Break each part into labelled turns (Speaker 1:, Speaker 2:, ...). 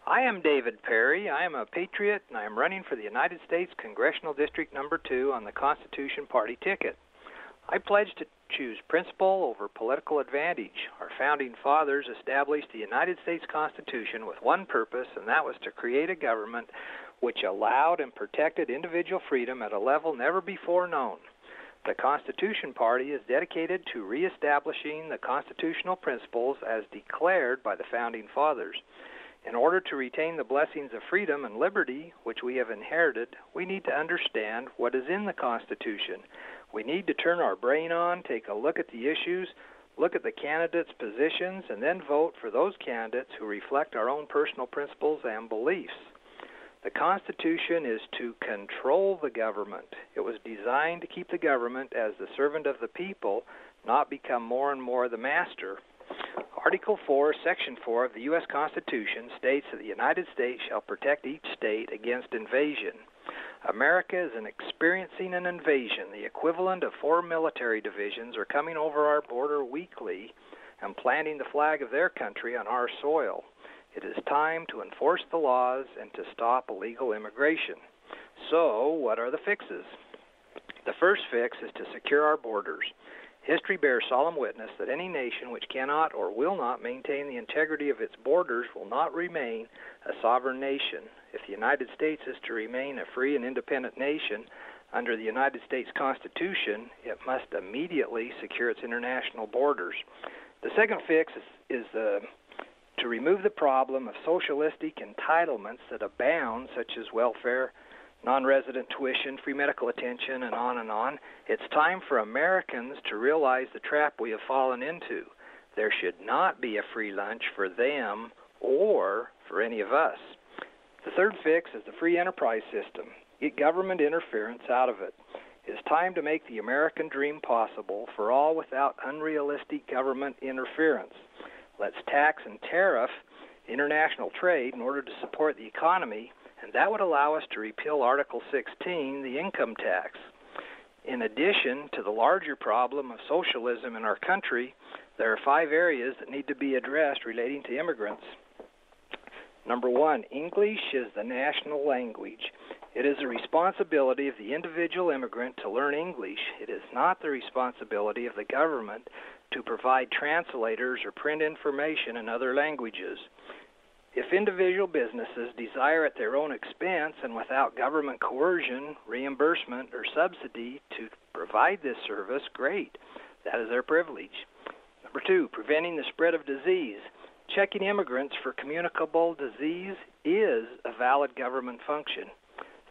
Speaker 1: I am David Perry. I am a patriot, and I am running for the United States Congressional District Number 2 on the Constitution Party ticket. I pledge to choose principle over political advantage. Our founding fathers established the United States Constitution with one purpose, and that was to create a government which allowed and protected individual freedom at a level never before known. The Constitution Party is dedicated to reestablishing the constitutional principles as declared by the founding fathers. In order to retain the blessings of freedom and liberty, which we have inherited, we need to understand what is in the Constitution. We need to turn our brain on, take a look at the issues, look at the candidates' positions, and then vote for those candidates who reflect our own personal principles and beliefs. The Constitution is to control the government. It was designed to keep the government as the servant of the people, not become more and more the master. Article 4, Section 4 of the U.S. Constitution states that the United States shall protect each state against invasion. America is experiencing an invasion. The equivalent of 4 military divisions are coming over our border weekly and planting the flag of their country on our soil. It is time to enforce the laws and to stop illegal immigration. So, what are the fixes? The first fix is to secure our borders. History bears solemn witness that any nation which cannot or will not maintain the integrity of its borders will not remain a sovereign nation. If the United States is to remain a free and independent nation under the United States Constitution, it must immediately secure its international borders. The second fix is to remove the problem of socialistic entitlements that abound, such as welfare, non-resident tuition, free medical attention, and on and on. It's time for Americans to realize the trap we have fallen into. There should not be a free lunch for them or for any of us. The third fix is the free enterprise system. Get government interference out of it. It's time to make the American dream possible for all without unrealistic government interference. Let's tax and tariff international trade in order to support the economy, and that would allow us to repeal Article 16, the income tax. In addition to the larger problem of socialism in our country, there are 5 areas that need to be addressed relating to immigrants. Number 1, English is the national language. It is the responsibility of the individual immigrant to learn English. It is not the responsibility of the government to provide translators or print information in other languages. If individual businesses desire at their own expense and without government coercion, reimbursement, or subsidy to provide this service, great. That is their privilege. Number 2, preventing the spread of disease. Checking immigrants for communicable disease is a valid government function.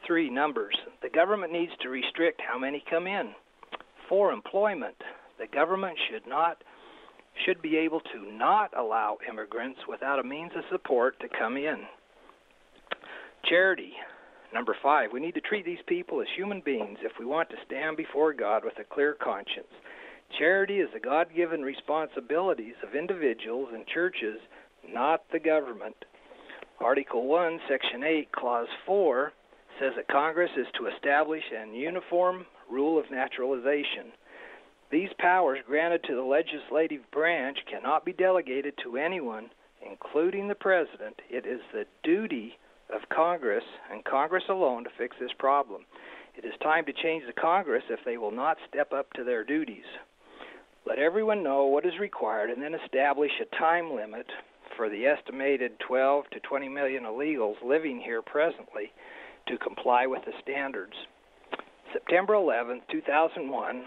Speaker 1: 3, numbers. The government needs to restrict how many come in. 4, employment. The government should be able to not allow immigrants without a means of support to come in. Charity. Number 5, we need to treat these people as human beings if we want to stand before God with a clear conscience. Charity is the God-given responsibilities of individuals and churches, not the government. Article 1, Section 8, Clause 4 says that Congress is to establish an uniform rule of naturalization. These powers granted to the legislative branch cannot be delegated to anyone, including the President. It is the duty of Congress, and Congress alone, to fix this problem. It is time to change the Congress if they will not step up to their duties. Let everyone know what is required and then establish a time limit for the estimated 12 to 20 million illegals living here presently to comply with the standards. September 11, 2001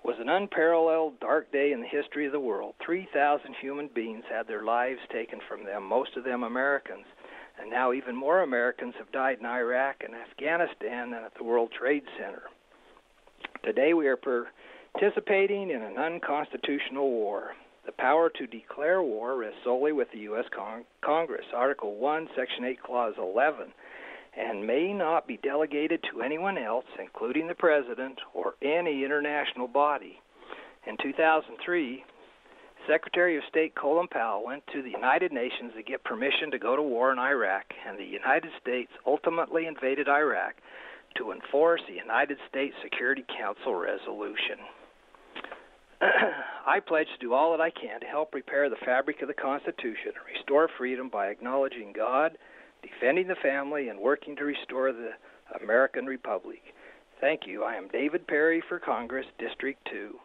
Speaker 1: was an unparalleled dark day in the history of the world. 3,000 human beings had their lives taken from them, most of them Americans. And now even more Americans have died in Iraq and Afghanistan than at the World Trade Center. Today we are participating in an unconstitutional war. The power to declare war rests solely with the U.S. Congress, Article 1, Section 8, Clause 11, and may not be delegated to anyone else, including the President or any international body. In 2003, Secretary of State Colin Powell went to the United Nations to get permission to go to war in Iraq, and the United States ultimately invaded Iraq to enforce the United States Security Council resolution. I pledge to do all that I can to help repair the fabric of the Constitution and restore freedom by acknowledging God, defending the family, and working to restore the American Republic. Thank you. I am David Perry for Congress, District 2.